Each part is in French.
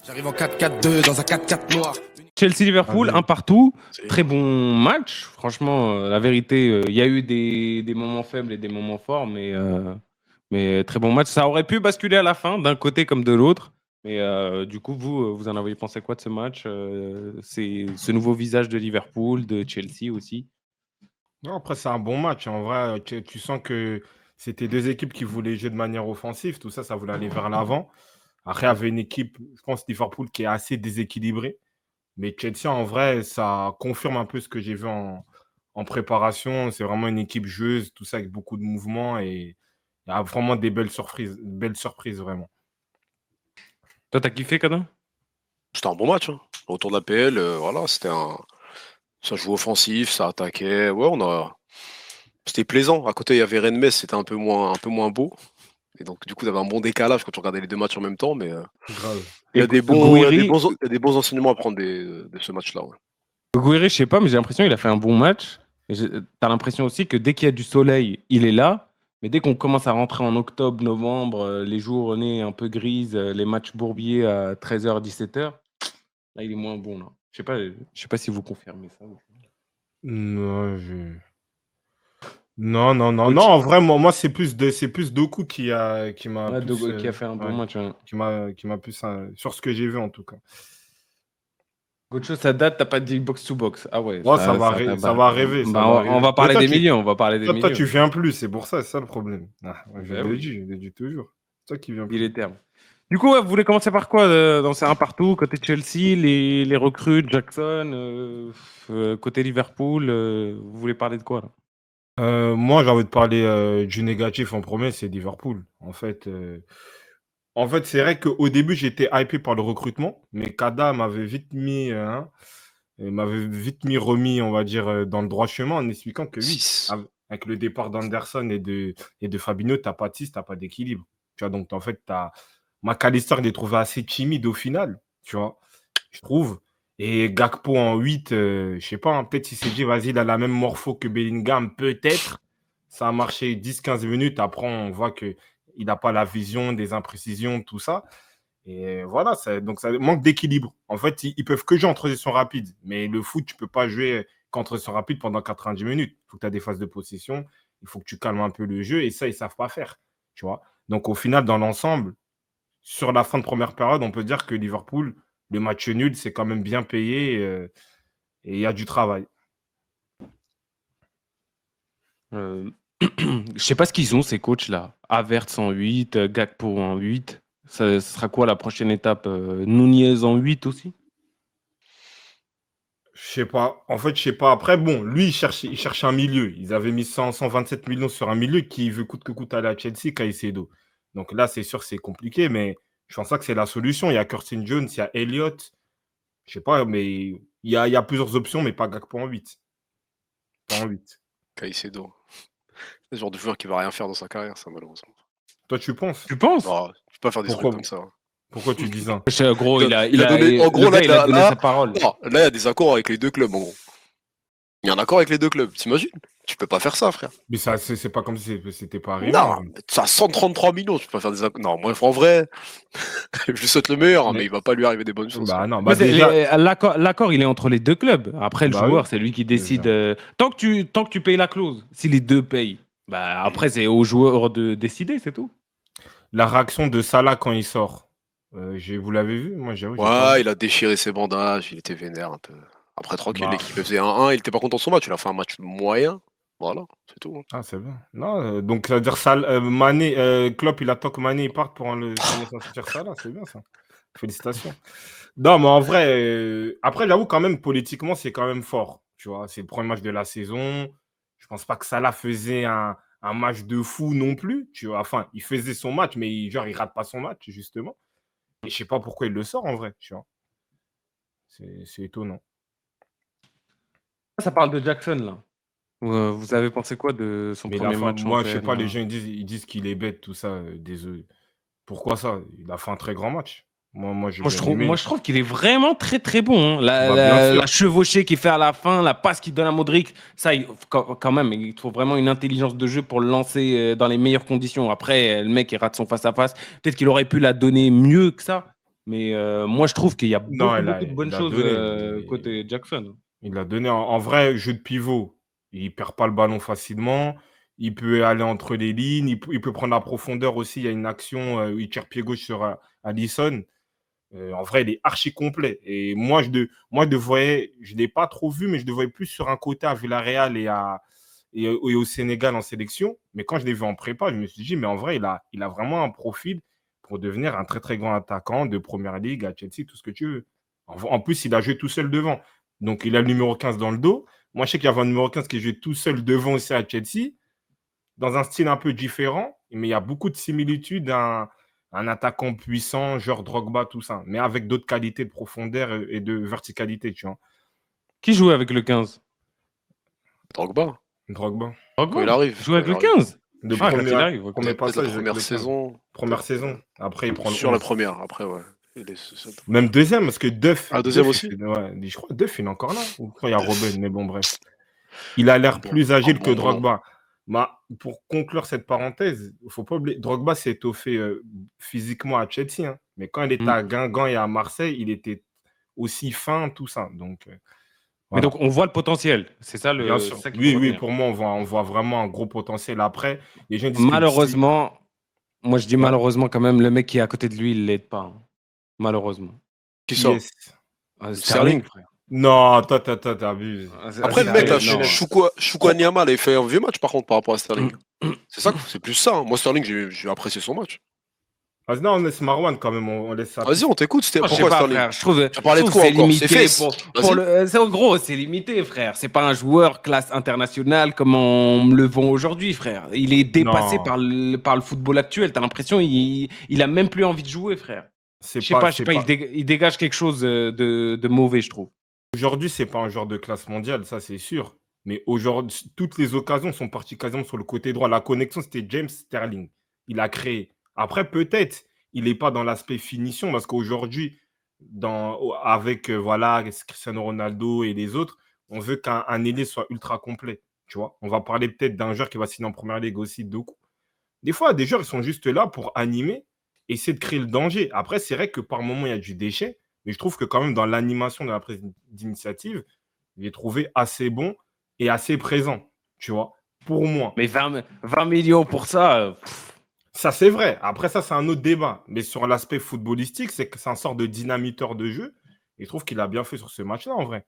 J'arrive en 4-4-2 dans un 4-4 noir. Chelsea-Liverpool, un partout. Très bon match. Franchement, la vérité, il y a eu des moments faibles et des moments forts, mais très bon match. Ça aurait pu basculer à la fin, d'un côté comme de l'autre. Mais du coup, vous en avez pensé quoi de ce match? C'est ce nouveau visage de Liverpool, de Chelsea aussi. Non, après, c'est un bon match. En vrai, tu sens que c'était deux équipes qui voulaient jouer de manière offensive. Tout ça, ça voulait aller vers l'avant. Après, il y avait une équipe, je pense, Liverpool, qui est assez déséquilibrée. Mais Chelsea, en vrai, ça confirme un peu ce que j'ai vu en préparation. C'est vraiment une équipe joueuse, tout ça avec beaucoup de mouvements. Et il y a vraiment des belles surprises vraiment. Toi, t'as kiffé, Kadin? C'était un bon match. Hein. Autour de l'APL, voilà, ça jouait offensif, ça attaquait. Ouais, c'était plaisant. À côté, il y avait Rennes-Metz, c'était un peu moins beau. Et donc, du coup, tu avais un bon décalage quand tu regardais les deux matchs en même temps. Mais Grave. il y a des bons enseignements à prendre de ce match-là. Ouais. Gouiri, je sais pas, mais j'ai l'impression qu'il a fait un bon match. T'as l'impression aussi que dès qu'il y a du soleil, il est là. Mais dès qu'on commence à rentrer en octobre, novembre, les journées un peu grises, les matchs bourbiers à 13h, 17h, là, il est moins bon. Là. Je sais pas si vous confirmez ça. Non, non. En vrai, moi c'est plus Doku qui m'a Ouais, plus, qui a fait un bon ouais, match. Ouais. qui m'a plus sur ce que j'ai vu en tout cas. Gocho, ça date, t'as pas dit box-to-box. Ah ouais. Ouais, ça va arriver. On va parler des milieux. On va parler des Toi, milieux. tu viens plus, c'est pour ça, c'est ça le problème. Je Ben le oui. dis toujours. C'est toi qui viens Il plus. est terme. Du coup, vous voulez commencer par quoi dans ces un partout, côté Chelsea, les recrues, Jackson, côté Liverpool, vous voulez parler de quoi là? Moi, j'ai envie de parler du négatif en premier, c'est Liverpool. En fait, c'est vrai qu'au début, j'étais hypé par le recrutement, mais Kada m'avait vite remis, on va dire, dans le droit chemin en expliquant que oui, avec le départ d'Anderson et de Fabinho, tu n'as pas de 6, tu n'as pas d'équilibre. Tu vois, donc en fait, McAllister, il est trouvé assez timide au final, tu vois, je trouve. Et Gakpo en 8, je sais pas, hein, peut-être il s'est dit, vas-y, il a la même morpho que Bellingham, peut-être. Ça a marché 10-15 minutes. Après, on voit qu'il n'a pas la vision, des imprécisions, tout ça. Et voilà, donc ça manque d'équilibre. En fait, ils peuvent que jouer en transition rapide. Mais le foot, tu ne peux pas jouer qu'en transition rapide pendant 90 minutes. Il faut que tu aies des phases de possession. Il faut que tu calmes un peu le jeu. Et ça, ils ne savent pas faire. Tu vois. Donc, au final, dans l'ensemble, sur la fin de première période, on peut dire que Liverpool, le match nul, c'est quand même bien payé et il y a du travail. Je sais pas ce qu'ils ont, ces coachs-là. Havertz en 8, Gakpo en 8. Ça sera quoi la prochaine étape? Nunez en 8 aussi? Je sais pas. En fait, je sais pas. Après, bon, lui, il cherche un milieu. Ils avaient mis 127 millions sur un milieu qui veut coûte que coûte aller à Chelsea, Caicedo. Donc là, c'est sûr, c'est compliqué, mais je pense pas que c'est la solution. Il y a Curtin Jones, il y a Elliott. Je sais pas, mais il y a plusieurs options, mais pas Gakpo en 8. Pas en 8. Caicedo. C'est le genre de joueur qui va rien faire dans sa carrière, ça, malheureusement. Toi, tu penses? Tu penses? Non, tu peux pas faire des trucs comme ça. Pourquoi tu dis ça? Gros, il a donné, en gros, il a donné sa parole. Non, là, il y a des accords avec les deux clubs, en gros. Il y a un accord avec les deux clubs, t'imagines? Tu peux pas faire ça, frère. Mais ça, c'est pas comme si c'était pas arrivé. Non, ça a 133 millions, tu peux pas faire des accords. Non, bref, en vrai, je lui souhaite le meilleur, mais il va pas lui arriver des bonnes choses. Bah non, l'accord, il est entre les deux clubs. Après, le joueur, c'est lui qui décide. Tant que tu payes la clause, si les deux payent, bah après, c'est au joueur de décider, c'est tout. La réaction de Salah quand il sort, vous l'avez vu? Moi, j'avoue. Ouais, il a déchiré ses bandages, il était vénère un peu. Après, tranquille, l'équipe faisait 1-1, il était pas content de son match, il a fait un match moyen. Voilà, c'est tout. Ah, c'est bien. Non, donc ça veut dire Mané, Klopp, il attend que Mané il parte pour laisser sortir Salah, c'est bien ça. Félicitations. Non, mais en vrai, après, j'avoue quand même, politiquement, c'est quand même fort. Tu vois, c'est le premier match de la saison. Je pense pas que Salah faisait un match de fou non plus. Tu vois, enfin, il faisait son match, mais il rate pas son match, justement. Et je sais pas pourquoi il le sort en vrai, tu vois. C'est étonnant. Ça parle de Jackson, là. Vous avez pensé quoi de son premier match? Moi, je sais pas, les gens ils disent qu'il est bête, tout ça. Désolé. Pourquoi ça? Il a fait un très grand match. Moi, je trouve qu'il est vraiment très très bon. Hein. Bien sûr. La chevauchée qu'il fait à la fin, la passe qu'il donne à Modric, ça, quand même, il faut vraiment une intelligence de jeu pour le lancer dans les meilleures conditions. Après, le mec, il rate son face-à-face. Peut-être qu'il aurait pu la donner mieux que ça. Mais moi, je trouve qu'il y a Non, beaucoup de bonnes il a choses donné. côté Jackson. Il a donné. En vrai, jeu de pivot, il perd pas le ballon facilement. Il peut aller entre les lignes. Il peut prendre la profondeur aussi. Il y a une action où il tire pied gauche sur Alisson. En vrai, il est archi complet. Et moi, je le voyais, je ne l'ai pas trop vu, mais je le voyais plus sur un côté à Villarreal et au Sénégal en sélection. Mais quand je l'ai vu en prépa, je me suis dit, mais en vrai, il a vraiment un profil pour devenir un très, très grand attaquant de Première Ligue à Chelsea, tout ce que tu veux. En plus, il a joué tout seul devant. Donc, il a le numéro 15 dans le dos. Moi, je sais qu'il y avait un numéro 15 qui jouait tout seul devant aussi à Chelsea, dans un style un peu différent, mais il y a beaucoup de similitudes à un attaquant puissant, genre Drogba, tout ça, mais avec d'autres qualités de profondeur et de verticalité, tu vois. Qui jouait avec le 15? Drogba, Drogba. quand il Drogba arrive. jouait avec le 15? Le Ah, quand il premier, arrive, ok. premier Peut-être la passage avec première le 15. saison. Première saison. Après, il prend le Sur la 11. première, après, ouais. C'est- Même deuxième, parce que Duff, Ah, deuxième Duff, aussi? ouais, je crois que Duff, il est encore là. Ou quand il y a Robben, mais bon, bref. Il a l'air plus agile que bon. Drogba. Pour conclure cette parenthèse, il ne faut pas oublier, Drogba s'est étoffé physiquement à Chelsea, hein. Mais quand il était à Guingamp et à Marseille, il était aussi fin, tout ça. Donc, Mais voilà. donc, on voit le potentiel. C'est ça Bien sûr. ça qu'il Oui, faut oui, retenir. pour moi, on voit vraiment un gros potentiel. Après, les gens disent Malheureusement, moi je dis Ouais. malheureusement quand même, le mec qui est à côté de lui, il l'aide pas, hein. Malheureusement. Qui Qui sort? est-ce Sterling, frère. Non, toi, t'abuses. Après, le mec, là, non. Chouko Niama, il a fait un vieux match, par contre, par rapport à Sterling. C'est plus ça, hein. Moi, Sterling, j'ai apprécié son match. Ah, non, on laisse Marwan quand même, on laisse ça. Vas-y, on t'écoute. Je sais Pourquoi pas, Sterling? frère. Je trouve Tu as parlé de quoi c'est encore? limité C'est fesses. pour le. C'est gros, c'est limité, frère. C'est pas un joueur classe internationale comme on me le vend aujourd'hui, frère. Il est dépassé Non. par le football actuel. T'as l'impression il a même plus envie de jouer, frère. Je sais pas, il dégage quelque chose de mauvais, je trouve. Aujourd'hui, c'est pas un joueur de classe mondiale, ça c'est sûr. Mais aujourd'hui, toutes les occasions sont parties quasiment sur le côté droit. La connexion, c'était James Sterling. Il a créé. Après, peut-être, il n'est pas dans l'aspect finition parce qu'aujourd'hui, avec voilà, Cristiano Ronaldo et les autres, on veut qu'un ailier soit ultra complet. Tu vois, on va parler peut-être d'un joueur qui va signer en première ligue aussi, Doku. Des fois, des joueurs, ils sont juste là pour animer, essayer de créer le danger. Après, c'est vrai que par moment, il y a du déchet, mais je trouve que quand même, dans l'animation de la prise d'initiative, il est trouvé assez bon et assez présent, tu vois, pour moi. Mais 20 millions pour ça. Ça, c'est vrai. Après, ça, c'est un autre débat. Mais sur l'aspect footballistique, c'est que c'est un sort de dynamiteur de jeu. Et je trouve qu'il a bien fait sur ce match-là, en vrai.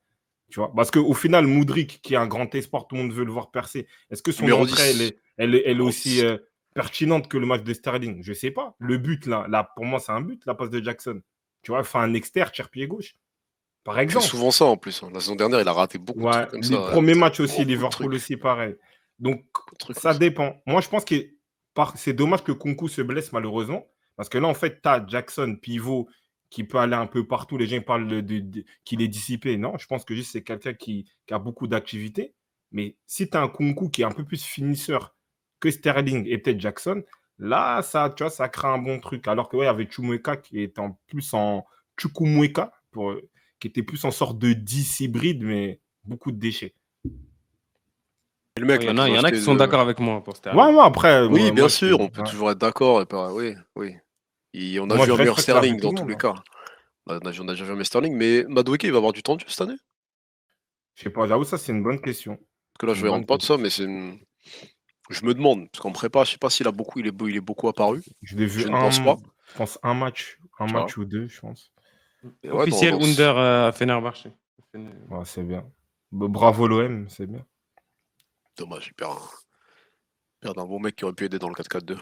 Tu vois, parce qu'au final, Moudryk, qui est un grand espoir, tout le monde veut le voir percer. Est-ce que son entrée, elle est aussi pertinente que le match de Sterling? Je ne sais pas. Le but, là, pour moi, c'est un but, la passe de Jackson. Tu vois, il fait un externe, tire pied gauche. Par Il fait exemple. souvent ça en plus. La saison dernière, il a raté beaucoup de trucs comme ça. Le premier match aussi, Liverpool aussi, pareil. Donc, ça dépend. Moi, je pense que c'est dommage que Kunku se blesse malheureusement. Parce que là, en fait, tu as Jackson, pivot, qui peut aller un peu partout. Les gens parlent qu'il est dissipé. Non, je pense que juste c'est quelqu'un qui a beaucoup d'activité. Mais si tu as un Kunku qui est un peu plus finisseur que Sterling et peut-être Jackson, là, ça, tu vois, ça crée un bon truc. Alors que, ouais, avec Chumweka qui est en plus en Chukwuemeka, qui était plus en sorte de 10 hybride, mais beaucoup de déchets. Il y en a qui sont d'accord avec moi pour Sterling. Ouais, après. Oui, bien sûr, on peut toujours être d'accord. Oui. On a vu un meilleur Sterling dans tous les cas. On a déjà vu un meilleur Sterling, mais Madueke, il va avoir du temps de jeu cette année? Je sais pas, j'avoue, ça, c'est une bonne question. Parce que là, je ne rentre pas de ça, mais je me demande. Parce qu'en prépa, je ne sais pas s'il il est beaucoup apparu. Je l'ai vu je ne pense pas. Je pense un match ou deux, je pense. Officiel Under à Fenerbahçe. Ouais, c'est bien. Bravo l'OM, c'est bien. Dommage, il perd un bon mec qui aurait pu aider dans le 4-4-2.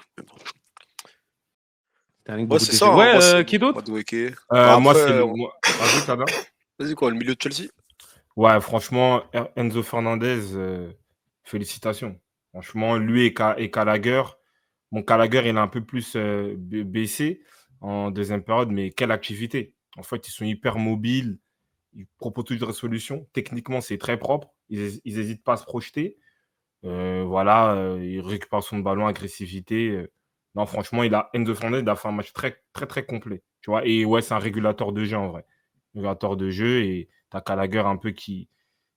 Ouais, c'est ça. Ouais, qui d'autre? Moi, c'est Vas-y, Kada. Vas-y, quoi, le milieu de Chelsea? Ouais, franchement, Enzo Fernandez, félicitations. Franchement, lui et Gallagher. Bon, Gallagher, il est un peu plus baissé en deuxième période, mais quelle activité. En fait, ils sont hyper mobiles. Ils proposent toujours des solutions. Techniquement, c'est très propre. Ils n'hésitent pas à se projeter. Ils récupèrent son ballon, agressivité. Non, franchement, Enzo Fernandez a fait un match très, très, très complet. Tu vois, et ouais, c'est un régulateur de jeu en vrai. Régulateur de jeu. Et tu as Gallagher un peu qui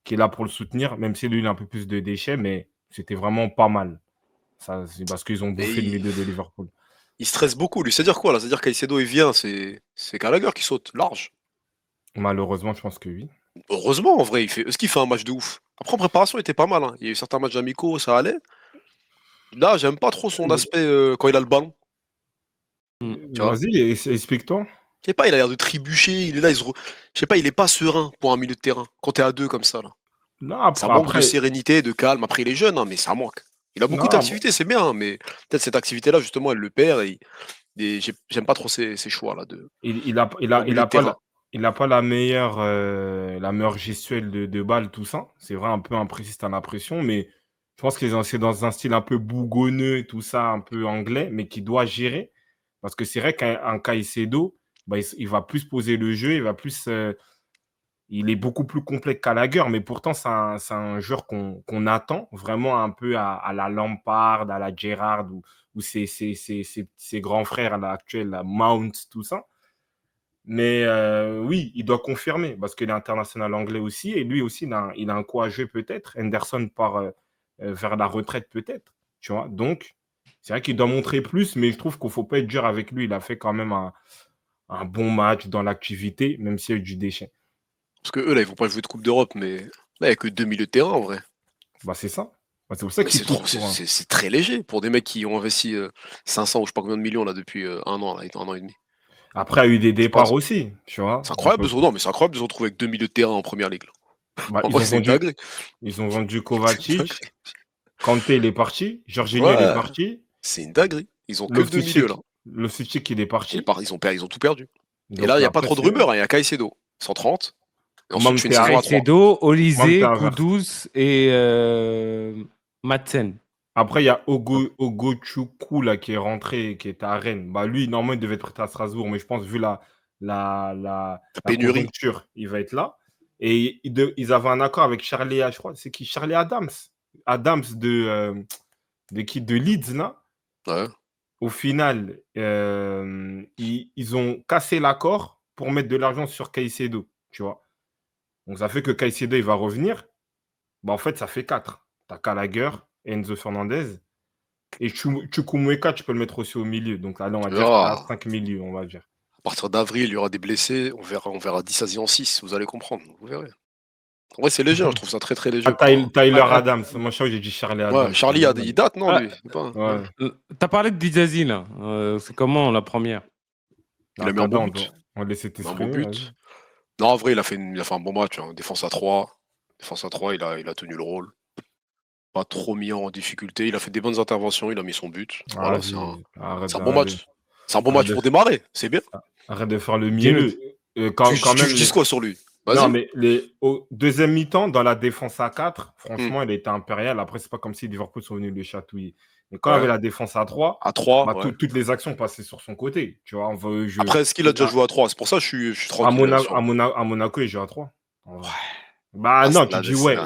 est là pour le soutenir, même si lui, il a un peu plus de déchets, mais c'était vraiment pas mal. Ça, c'est parce qu'ils ont bouffé le milieu de Liverpool. Il stresse beaucoup, lui. C'est-à-dire quoi, là? C'est-à-dire Caicedo, il vient, c'est Gallagher qui saute, large. Malheureusement, je pense que oui. Heureusement, en vrai, est-ce qu'il fait un match de ouf? Après, en préparation, il était pas mal, hein. Il y a eu certains matchs amicaux, ça allait. Là, j'aime pas trop son aspect quand il a le ballon. Tu vois? Vas-y, explique-toi. Je sais pas, il a l'air de trébucher, il est là, je sais pas, il est pas serein pour un milieu de terrain, quand t'es à 2 comme ça, là. Non, Ça manque de après, sérénité, de calme. Après, il est jeune, hein, mais ça manque. Il a beaucoup non, d'activités, c'est bien, hein, mais peut-être cette activité-là, justement, elle le perd et j'aime pas trop ces choix-là au milieu de terrain. il a pas la meilleure gestuelle de balle, tout ça. C'est vrai, un peu imprécis, t'as l'impression, mais je pense que c'est dans un style un peu bougonneux, tout ça, un peu anglais, mais qui doit gérer. Parce que c'est vrai qu'un Caicedo, bah, il va plus poser le jeu, il est beaucoup plus complet que Gallagher, mais pourtant, c'est un joueur qu'on attend vraiment un peu à la Lampard, à la Gerrard, ou ses grands frères à l'actuel, la Mount, tout ça. Mais oui, il doit confirmer parce qu'il est international anglais aussi. Et lui aussi, il a un coup à jouer peut-être. Henderson part vers la retraite peut-être. Tu vois. Donc, c'est vrai qu'il doit montrer plus, mais je trouve qu'il ne faut pas être dur avec lui. Il a fait quand même un bon match dans l'activité, même s'il y a eu du déchet. Parce que eux, là, ils vont pas jouer de Coupe d'Europe, mais là, il n'y a que 2 milieux de terrain, en vrai. Bah, c'est ça. Bah, c'est pour ça Mais qu'il c'est trop, pousse pour un. c'est très léger pour des mecs qui ont investi 500 ou je sais pas combien de millions là depuis un an, là, un an et demi. Après, il y a eu des Je sais pas, départs aussi. Tu vois. c'est incroyable non, mais c'est incroyable de se retrouver avec 2 milieux de terrain en première ligue, là. Bah, En vrai, c'est une dinguerie. ils ont vendu C'est une dinguerie. Kovacic. Kanté, il est parti. Jorginho, il est Ouais, parti. c'est une dinguerie. Ils ont que 2 milieux là. Loftus-Cheek, il est parti. Ils ont tout perdu. Et là, il Donc n'y a pas après, trop de c'est rumeurs, hein. Il y a Caicedo, 130. Et ensuite, tu fais une saison à 3. Caicedo, Olysée, Havertz. Kudus et Madsen. Après, il y a Ogochukwu là, qui est rentré, qui est à Rennes. Bah, lui, normalement, il devait être prêt à Strasbourg, mais je pense, vu la Pénurie. conjoncture, il va être là. Et ils avaient un accord avec Charlie, je crois, c'est qui? Charlie Adams. Adams de Leeds, là. Ouais. Au final, ils ont cassé l'accord pour mettre de l'argent sur Caicedo, tu vois. Donc, ça fait que Caicedo, il va revenir. Bah, en fait, ça fait 4. Tu as Gallagher, Enzo Fernandez. Et Chukwuemeka, tu peux le mettre aussi au milieu. Donc, allez, on va dire que tu as Ah, 5 milieux, on va dire. à partir d'avril, il y aura des blessés. On verra Dissasi en 6. Vous allez comprendre. Vous verrez. En vrai, c'est léger. Hein, je trouve ça très très léger. Tyler Adams. Moi, je crois que j'ai dit Charlie Ouais, Adams. Charlie, il date, non, lui? C'est pas... Ouais. T'as parlé de Dizazi, là. C'est comment la première? Il a mis un bon Attends, but. on va laisser Il a mis un bon t'exprimer. but. Non, en vrai, il a fait un bon match. Hein. Défense à 3. Défense à 3, il a tenu le rôle. Pas trop mis en difficulté. Il a fait des bonnes interventions. Il a mis son but. Voilà, c'est un bon match. C'est un bon match pour démarrer. C'est bien. Arrête de faire le mielleux. Tu dis quoi sur lui? Non, Vas-y. mais au deuxième mi-temps, dans la défense à 4, franchement, il était impérial. Après, c'est pas comme si Liverpool sont venus le chatouiller. Mais quand il y avait la défense à 3, à 3 bah, ouais. toutes les actions passaient sur son côté. Tu vois, Après, est-ce qu'il a déjà joué à 3? C'est pour ça que je suis tranquille. À Monaco, il joue à 3. Ouais. Bah non, tu dis ouais.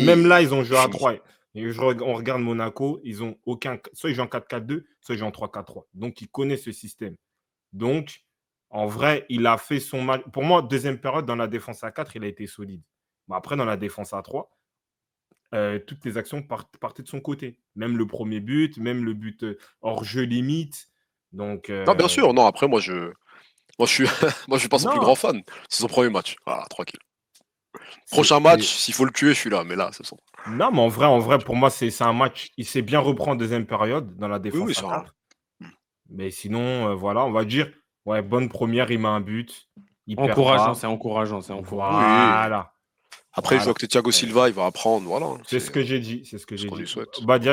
Même là, ils ont joué à 3. Et on regarde Monaco, ils ont aucun. Soit ils jouent en 4-4-2, soit ils jouent en 3-4-3. Donc, ils connaissent ce système. Donc, en vrai, il a fait son match. Pour moi, deuxième période, dans la défense à 4, il a été solide. Mais après, dans la défense à 3, toutes les actions partaient de son côté. Même le premier but, même le but hors jeu limite. Donc, Non, bien sûr. Non, après, moi, je suis pas son plus grand fan. C'est son premier match. Voilà, tranquille. Prochain match, s'il faut le tuer, je suis là. Mais là, c'est son. Non, mais en vrai, pour moi, c'est un match. Il s'est bien reprendre en deuxième période dans la défense à 4. Mais sinon, voilà, on va dire, ouais, bonne première, il met un but. Encourageant, c'est encourageant. Voilà. Après, je vois que Thiago Silva, il va apprendre. Voilà. C'est ce que j'ai dit. C'est ce que j'ai dit.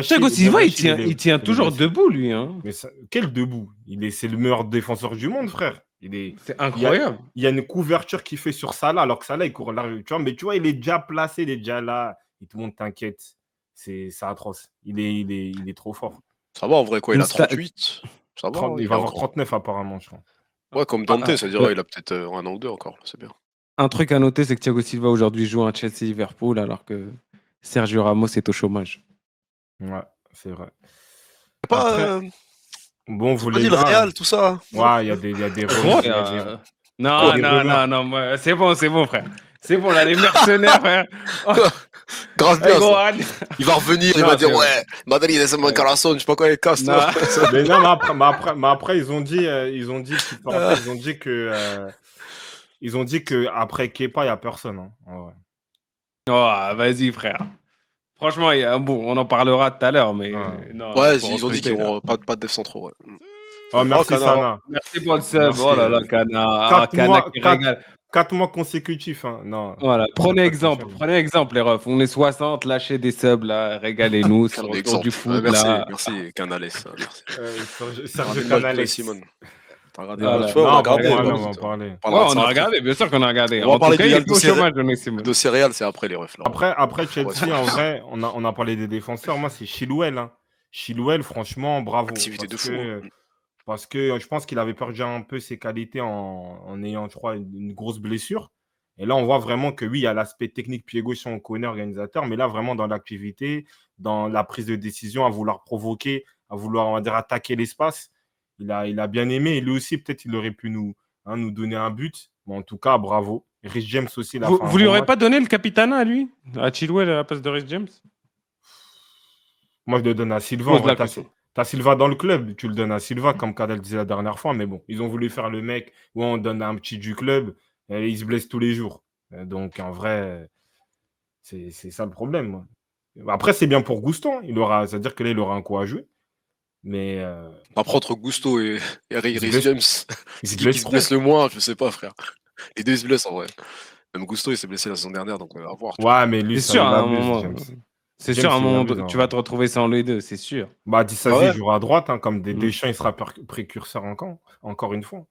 Thiago Silva, il tient toujours debout, lui. Hein. Mais quel debout? C'est le meilleur défenseur du monde, frère. C'est incroyable. Il y a une couverture qu'il fait sur Salah, alors que Salah, il court large. Tu vois, mais tu vois, il est déjà placé, il est déjà là. Et tout le monde t'inquiète. C'est atroce. Il est trop fort. Ça va, en vrai, quoi. Il a 38. Ça va. Il va avoir 39, apparemment, je crois. Ouais, comme Dante, c'est-à-dire il a peut-être un an ou deux encore. C'est bien. Un truc à noter, c'est que Thiago Silva aujourd'hui joue un Chelsea-Liverpool alors que Sergio Ramos est au chômage. Ouais, c'est vrai. Pas. Bon, vous voulez. Le Real, tout ça. Ouais, il y a des Non, c'est bon, frère. C'est bon, là, les mercenaires, frère. Grave Hey, bien, gros, ça. arrête. Il va revenir, il Non, va dire c'est vrai. ouais, Madrid, c'est mon corazon, je sais pas quoi, il casse. Non. Mais non, mais après, ils ont dit, petite parenthèse, ils ont dit que après Kepa, il n'y a personne. Hein, en vrai. Oh, vas-y, frère. Franchement, bon, on en parlera tout à l'heure, mais Ouais. non, Ouais, faut ils ont dit recruter, qu'ils là. vont pas de def centraux. Ouais. Oh, merci, Cana. Sana. Merci pour le sub. Merci. Oh là là, Cana. Ah, 4 Cana mois, qui régale. 4 mois consécutifs. Hein. Non. Voilà, prenez Pas exemple, les refs. On est 60, lâchez des subs, là, régalez-nous. C'est Quel le retour du exemple. foot, Merci, là. merci, Canales. Merci. Sergio Regardez Canales. Play, Simone. T'as regardé le Voilà. match? Ouais, on Non, a on va regardé. parler, ouais, on va en parler. on parlera de Ouais, on ça a après. regardé, bien sûr qu'on a regardé. On va En parler tout cas, du il Real était au chômage, Johnny Simon. de céréales, c'est après les refs. Là. Après Chelsea, en vrai, on a parlé des défenseurs. Moi, c'est Chilwell. Hein. Chilwell, franchement, bravo. Activité de fou. Parce que je pense qu'il avait perdu un peu ses qualités en ayant, je crois, une grosse blessure. Et là, on voit vraiment que oui, il y a l'aspect technique pied gauche, on connaît organisateur, mais là, vraiment dans l'activité, dans la prise de décision, à vouloir provoquer, à vouloir, on va dire, attaquer l'espace, il a bien aimé. Et lui aussi, peut-être, il aurait pu nous donner un but. Mais en tout cas, bravo. Rhys James aussi, il a fait un Vous lui bon aurez match. pas donné le capitana à lui? À Chilwell à la place de Rhys James? Moi, je le donne à Silva. Pose la question. T'as Silva dans le club, tu le donnes à Silva, comme Kadel disait la dernière fois. Mais bon, ils ont voulu faire le mec où on donne un petit du club et il se blesse tous les jours. Donc, en vrai, c'est ça le problème. Après, c'est bien pour Gusto. C'est-à-dire que là, il aura un coup à jouer. Mais Après, entre Gusto et Rhys James, c'est qui se trop. blesse le moins? Je sais pas, frère. Les deux ils se blessent en vrai. Même Gusto, il s'est blessé la saison dernière, donc à voir. Ouais, mais lui, C'est sûr, il à un abuse, moment. James. C'est James, sûr, à un il moment, abuse, tu vas te retrouver sans les deux, c'est sûr. Bah, Disasi Ah ouais jouera à droite, hein, comme Deschamps, il sera précurseur encore une fois.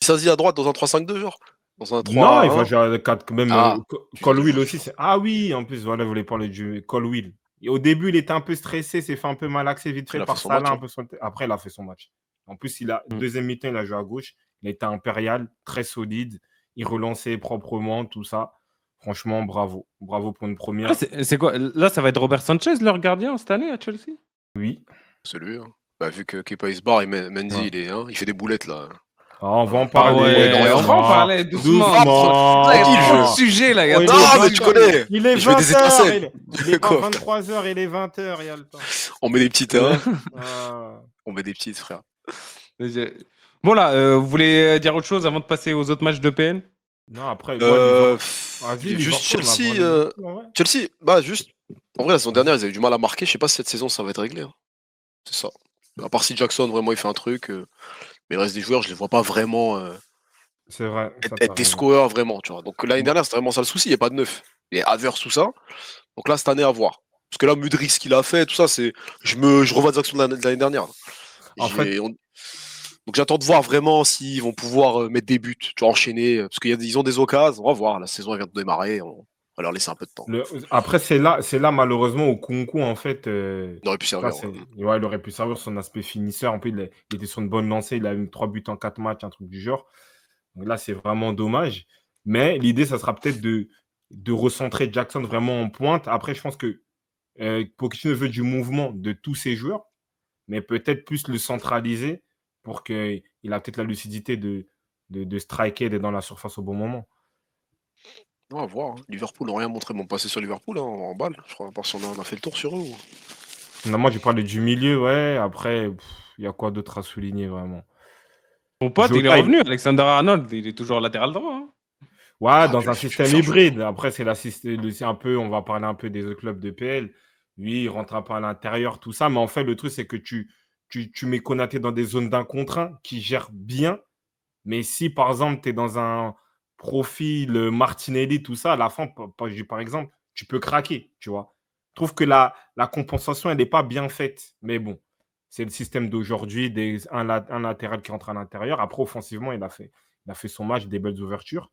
Ça se dit à droite dans un 3-5-2, genre? Dans un 3-1? Non, il va jouer à 4, même Ah, Colwill aussi. Ah oui, en plus, voilà, vous voulez parler du Colwill. Au début, il était un peu stressé, s'est fait un peu malaxer vite Il fait a par fait son Salah. match, Un peu Après, il a fait son match. En plus, deuxième mi-temps, il a joué à gauche. Il était impérial, très solide. Il relançait proprement, tout ça. Franchement, bravo. Bravo pour une première. Là, c'est quoi? Là, ça va être Robert Sanchez, leur gardien, cette année à Chelsea? Oui. C'est lui. Hein. Bah, vu que Kepa il se barre et Mendy, Ouais. il fait des boulettes là. Ah, on va en Ah parler. ouais, on va en parler doucement. Doucement. Il y a trop de Oh. sujets là. Il y a Oh, trop Non, de mais tu sujets. connais. Il est Je fais des 20h. étincelles. Il est pas Quoi, 23h, il est 20h. Il y a le temps. On met des petites, hein. Ah. On met des petites, frère. Bon là, vous voulez dire autre chose avant de passer aux autres matchs de PN? Non, après, Juste Chelsea. Chelsea, bah juste. En vrai, la saison dernière, ils avaient du mal à marquer. Je sais pas si cette saison, ça va être réglé. Hein. C'est ça. À part si Jackson, vraiment, il fait un truc. Mais le reste des joueurs, je les vois pas vraiment C'est vrai. être des scoreurs, vraiment. Tu vois. Donc l'année dernière, c'était vraiment ça le souci. Il n'y a pas de neuf. Il y a Havertz, tout ça. Donc là, cette année, à voir. Parce que là, Mudryk, ce qu'il a fait, tout ça, c'est. Je revois des actions de l'année dernière. Donc j'attends de voir vraiment s'ils vont pouvoir mettre des buts, tu vois, enchaîner. Parce qu'ils ont des occasions. On va voir. La saison elle vient de démarrer. On va leur laisser un peu de temps. Après, c'est là malheureusement où Kunku, en fait. Il aurait pu servir. Il aurait pu servir son aspect finisseur. En plus, il était sur une bonne lancée. Il a eu 3 buts en 4 matchs, un truc du genre. Donc là, c'est vraiment dommage. Mais l'idée, ça sera peut-être de recentrer Jackson vraiment en pointe. Après, je pense que Pochettino veut du mouvement de tous ses joueurs, mais peut-être plus le centraliser pour qu'il a peut-être la lucidité de striker, d'être dans la surface au bon moment. On va voir. Hein. Liverpool n'a rien montré. Bon, passé sur Liverpool hein, en balle. Je crois, à part si on a fait le tour sur eux. Non, moi, j'ai parlé du milieu, ouais. Après, il y a quoi d'autre à souligner, vraiment? Mon pote, il est revenu. Alexander Arnold, il est toujours latéral droit. Hein. Ouais, dans un système hybride. Après, c'est un peu, on va parler un peu des autres clubs de PL. Lui, il rentre un peu à l'intérieur, tout ça. Mais en fait, le truc, c'est que tu mets Konaté dans des zones d'un contre un qui gèrent bien. Mais si, par exemple, tu es dans un profil Martinelli, tout ça, à la fin, par exemple, tu peux craquer, tu vois. Je trouve que la compensation, elle n'est pas bien faite. Mais bon, c'est le système d'aujourd'hui, un latéral qui rentre à l'intérieur. Après, offensivement, il a fait son match, des belles ouvertures.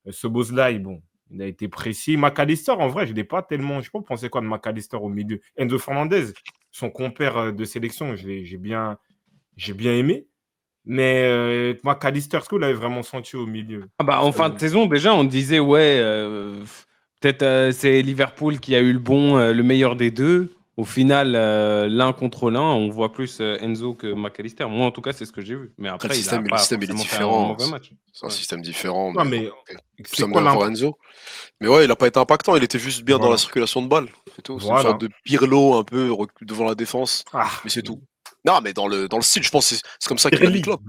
Szoboszlai, bon, il a été précis. McAllister, en vrai, je n'ai pas tellement. Je ne sais pas, vous pensez quoi de McAllister au milieu? Enzo Fernandez, son compère de sélection, j'ai bien aimé. Mais McAllister, est-ce que vous l'avez vraiment senti au milieu? Ah bah, en fin de saison, déjà, on disait, ouais, peut-être c'est Liverpool qui a eu le meilleur des deux. au final, l'un contre l'un, on voit plus Enzo que McAllister. Moi, en tout cas, c'est ce que j'ai vu. Mais Après, après, le il a système, pas il est forcément fait un différent. mauvais match. C'est un Ouais. système différent, Non, mais mais ça c'est me quoi donne voir l'impact? Enzo. Mais ouais, il a pas été impactant, il était juste bien dans la Voilà. circulation de balles. C'est tout. C'est une sorte Voilà. de Pirlo un peu devant la défense, Ah, mais c'est tout. Non, mais dans le style, je pense que c'est comme ça qu'il a mis Pirli. Klopp.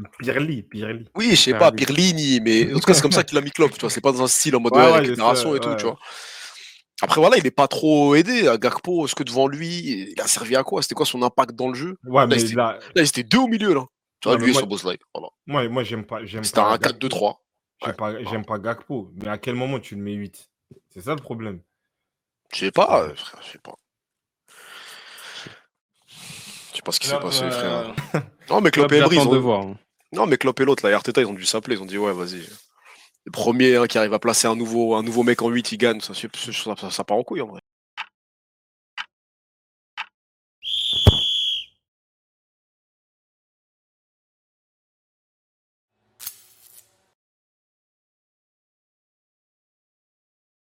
Oui, je sais pas, Pirlini, mais en tout cas, c'est comme ça qu'il a mis Klopp, tu vois. C'est pas dans un style en mode Ouais, je sais, récupération et tout, tu ouais. vois. Après, voilà, il est pas trop aidé. Gakpo, est-ce que devant lui, il a servi à quoi? C'était quoi son impact dans le jeu? Ouais, Là, mais là, ils étaient deux au milieu, là. Tu vois, non, mais lui et Szoboszlai. Voilà. moi, j'aime pas C'était un Gakpo. 4-2-3. Ouais. J'aime pas Gakpo. Mais à quel moment tu le mets 8? C'est ça le problème. Je sais pas, frère, je sais pas. Je sais pas ce qui s'est Klopp, passé, frère. Non, mais Klopp Klopp, et Emery, j'attends de voir. Non, mais Klopp et l'autre, là, Arteta, ils ont dû s'appeler. Ils ont dit, ouais, vas-y. Le premier qui arrive à placer un nouveau mec en 8, il gagne. Ça part en couille, en vrai.